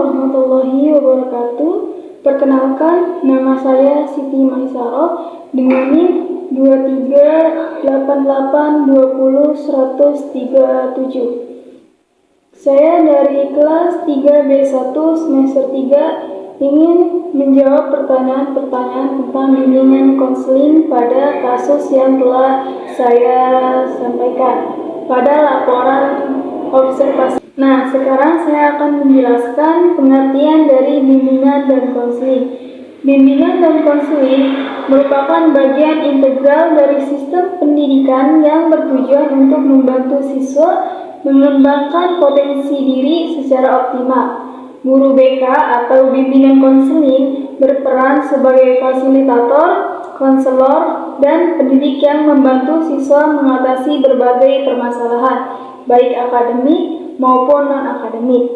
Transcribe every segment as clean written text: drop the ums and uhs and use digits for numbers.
warahmatullahi wabarakatuh. Perkenalkan, nama saya Siti Maisaro dengan NIM 2388201037. Saya dari kelas 3B1 semester 3 ingin menjawab pertanyaan-pertanyaan tentang bimbingan konseling pada kasus yang telah saya sampaikan pada laporan observasi. Nah, sekarang saya akan menjelaskan pengertian dari bimbingan dan konseling. Bimbingan dan konseling merupakan bagian integral dari sistem pendidikan yang bertujuan untuk membantu siswa mengembangkan potensi diri secara optimal. Guru BK atau bimbingan konseling berperan sebagai fasilitator, konselor, dan pendidik yang membantu siswa mengatasi berbagai permasalahan, baik akademik maupun non-akademik.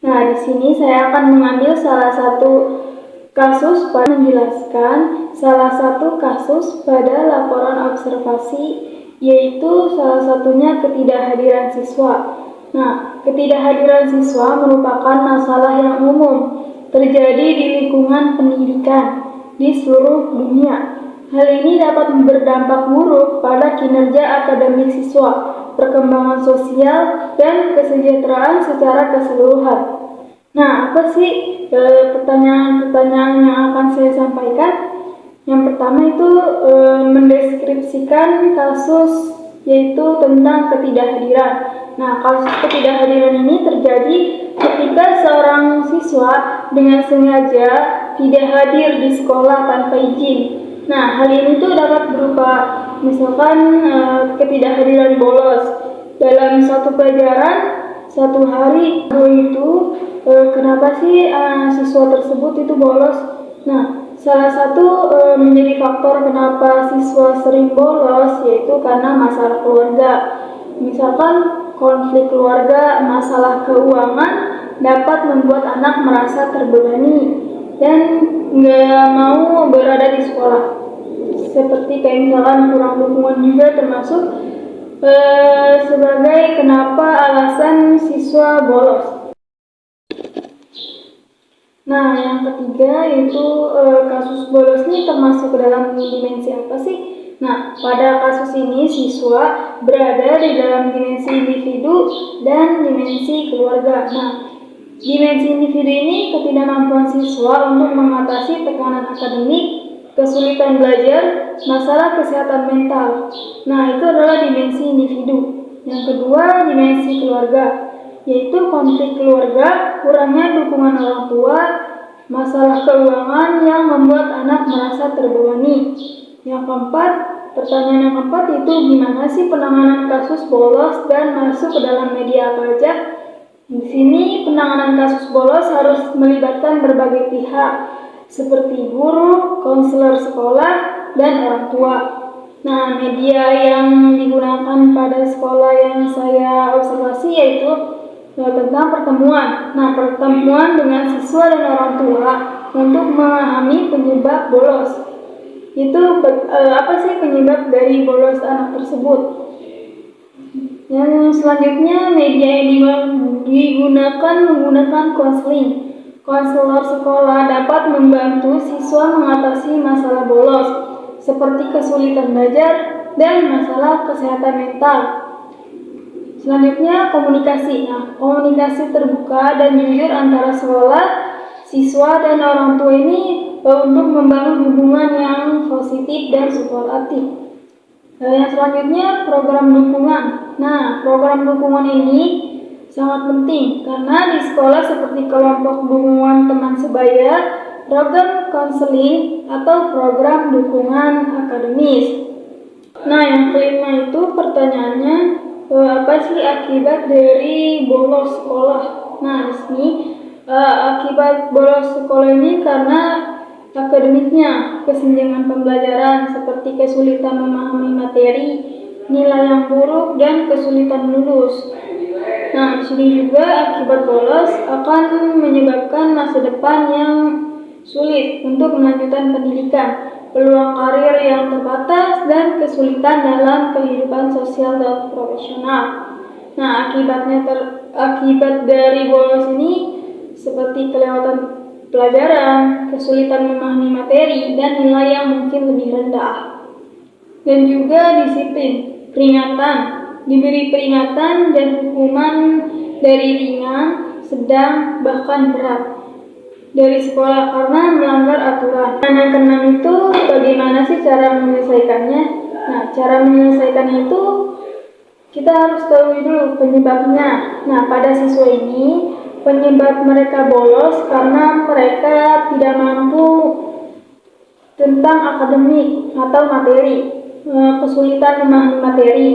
Nah, di sini saya akan mengambil salah satu kasus pada menjelaskan salah satu kasus pada laporan observasi, yaitu salah satunya ketidakhadiran siswa. Nah, ketidakhadiran siswa merupakan masalah yang umum terjadi di lingkungan pendidikan di seluruh dunia. Hal ini dapat berdampak buruk pada kinerja akademik siswa, perkembangan sosial, dan kesejahteraan secara keseluruhan. Nah, apa sih pertanyaan-pertanyaan yang akan saya sampaikan? Yang pertama itu mendeskripsikan kasus, yaitu tentang ketidakhadiran. Nah, kasus ketidakhadiran ini terjadi ketika seorang siswa dengan sengaja tidak hadir di sekolah tanpa izin. Nah, hal ini tuh dapat berupa misalkan ketidakhadiran bolos dalam satu pelajaran satu hari. Itu kenapa sih siswa tersebut itu bolos? Nah, salah satu menjadi faktor kenapa siswa sering bolos yaitu karena masalah keluarga. Misalkan konflik keluarga, masalah keuangan dapat membuat anak merasa terbebani dan nggak mau berada di sekolah. Seperti kayak misalkan kurang dukungan juga termasuk sebagai kenapa alasan siswa bolos. Nah, yang ketiga yaitu kasus bolos ini termasuk ke dalam dimensi apa sih? Nah, pada kasus ini siswa berada di dalam dimensi individu dan dimensi keluarga. Nah, dimensi individu ini ketidakmampuan siswa untuk mengatasi tekanan akademik, kesulitan belajar, masalah kesehatan mental. Nah, itu adalah dimensi individu. Yang kedua, dimensi keluarga, yaitu konflik keluarga, kurangnya dukungan orang tua, masalah keuangan yang membuat anak merasa terbebani. Yang keempat, pertanyaan yang keempat itu gimana sih penanganan kasus bolos dan masuk ke dalam media apa aja? Di sini penanganan kasus bolos harus melibatkan berbagai pihak seperti guru, konselor sekolah, dan orang tua. Nah, media yang digunakan pada sekolah yang saya observasi yaitu tentang pertemuan. Nah, pertemuan dengan siswa dan orang tua untuk memahami penyebab bolos. Itu apa sih penyebab dari bolos anak tersebut? Yang selanjutnya media yang digunakan menggunakan konseling. Konselor sekolah dapat membantu siswa mengatasi masalah bolos seperti kesulitan belajar dan masalah kesehatan mental. Selanjutnya komunikasi. Nah, komunikasi terbuka dan jujur antara sekolah, siswa, dan orang tua ini untuk membangun hubungan yang positif dan suportif. Yang selanjutnya program dukungan. Nah, program dukungan ini sangat penting karena di sekolah seperti kelompok dukungan teman sebaya, program konseling, atau program dukungan akademis. Nah, yang kelima itu pertanyaannya, apa sih akibat dari bolos sekolah? Nah, di sini akibat bolos sekolah ini karena akademiknya, kesenjangan pembelajaran seperti kesulitan memahami materi, nilai yang buruk, dan kesulitan lulus. Nah, di sini juga akibat bolos akan menyebabkan masa depan yang sulit untuk melanjutkan pendidikan, peluang karir yang terbatas, dan kesulitan dalam kehidupan sosial dan profesional. Nah, akibat dari bolos ini seperti kelewatan pelajaran, kesulitan memahami materi, dan nilai yang mungkin lebih rendah. Dan juga disiplin, peringatan, diberi peringatan dan hukuman dari ringan, sedang, bahkan berat dari sekolah karena melanggar aturan. Dan yang keenam itu bagaimana sih cara menyelesaikannya? Nah, cara menyelesaikannya itu kita harus tahu dulu penyebabnya. Nah, pada siswa ini penyebab mereka bolos karena mereka tidak mampu tentang akademik atau materi, kesulitan memahami materi,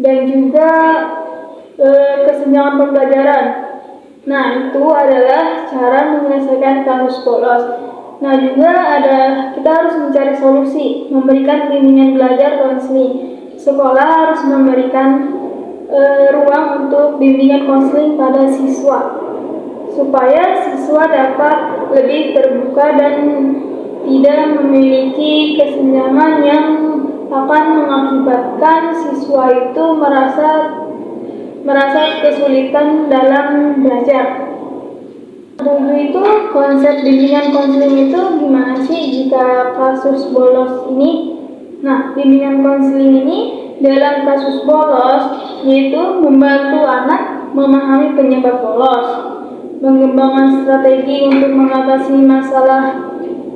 dan juga kesenjangan pembelajaran. Nah, itu adalah cara menyelesaikan kasus bolos. Nah, juga kita harus mencari solusi, memberikan bimbingan belajar konseling. Sekolah harus memberikan ruang untuk bimbingan konseling pada siswa, supaya siswa dapat lebih terbuka dan tidak memiliki kesenjangan yang akan mengakibatkan siswa itu merasa kesulitan dalam belajar. Dulu itu konsep bimbingan konseling itu gimana sih jika kasus bolos ini? Nah, bimbingan konseling ini dalam kasus bolos yaitu membantu anak memahami penyebab bolos, mengembangkan strategi untuk mengatasi masalah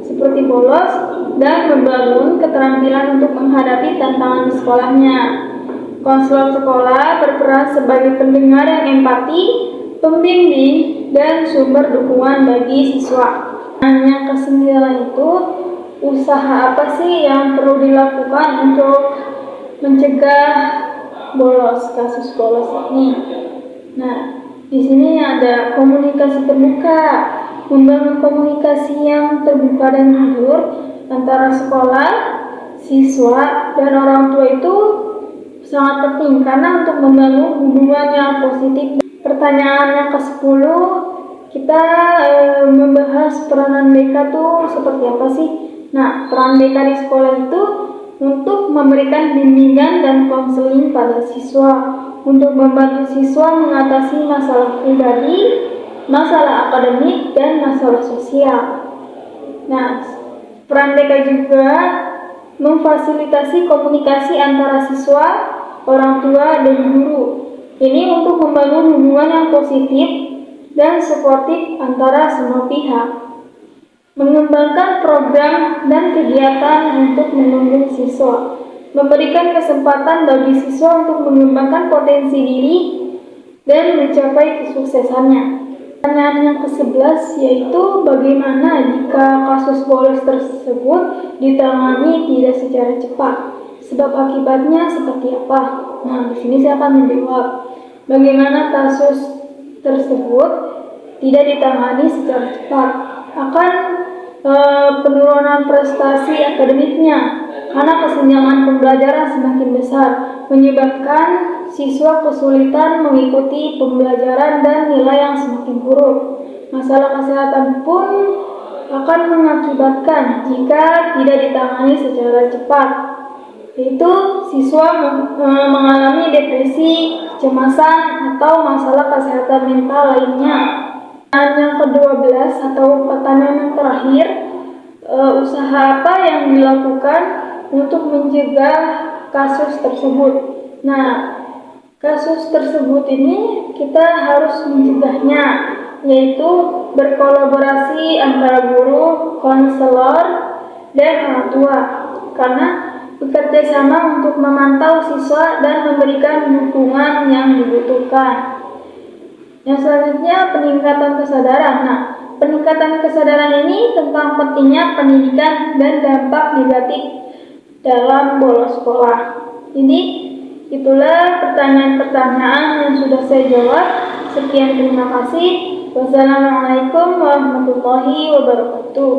seperti bolos, dan membangun keterampilan untuk menghadapi tantangan di sekolahnya. Konselor sekolah berperan sebagai pendengar yang empati, pembimbing, dan sumber dukungan bagi siswa. Yang kesembilan itu, usaha apa sih yang perlu dilakukan untuk mencegah kasus bolos ini? Nah, di sini ada komunikasi terbuka, membangun komunikasi yang terbuka dan jujur antara sekolah, siswa, dan orang tua itu sangat penting karena untuk membangun hubungan yang positif. Pertanyaan yang ke-10, kita membahas peranan BK itu seperti apa sih? Nah, peran BK di sekolah itu untuk memberikan bimbingan dan konseling pada siswa, untuk membantu siswa mengatasi masalah pribadi, masalah akademik, dan masalah sosial. Nah, peran BK juga memfasilitasi komunikasi antara siswa, orang tua, dan guru. Ini untuk membangun hubungan yang positif dan suportif antara semua pihak. Mengembangkan program dan kegiatan untuk mendukung siswa. Memberikan kesempatan bagi siswa untuk mengembangkan potensi diri dan mencapai kesuksesannya. Pertanyaan yang ke-11 yaitu bagaimana jika kasus bolos tersebut ditangani tidak secara cepat? Sebab akibatnya seperti apa? Nah, di sini saya akan menjawab. Bagaimana kasus tersebut tidak ditangani secara cepat? Akan penurunan prestasi akademiknya karena kesenjangan pembelajaran semakin besar, menyebabkan siswa kesulitan mengikuti pembelajaran dan nilai yang semakin buruk. Masalah kesehatan pun akan mengakibatkan jika tidak ditangani secara cepat, yaitu siswa mengalami depresi, kecemasan, atau masalah kesehatan mental lainnya. Dan yang ke-12 atau pertanyaan yang terakhir, usaha apa yang dilakukan untuk mencegah kasus tersebut? Nah, kasus tersebut ini kita harus mencegahnya, yaitu berkolaborasi antara guru, konselor, dan orang tua, karena bekerja sama untuk memantau siswa dan memberikan dukungan yang dibutuhkan. Yang selanjutnya, peningkatan kesadaran. Nah, peningkatan kesadaran ini tentang pentingnya pendidikan dan dampak negatif dalam bolos sekolah. Jadi, itulah pertanyaan-pertanyaan yang sudah saya jawab. Sekian, terima kasih. Wassalamualaikum warahmatullahi wabarakatuh.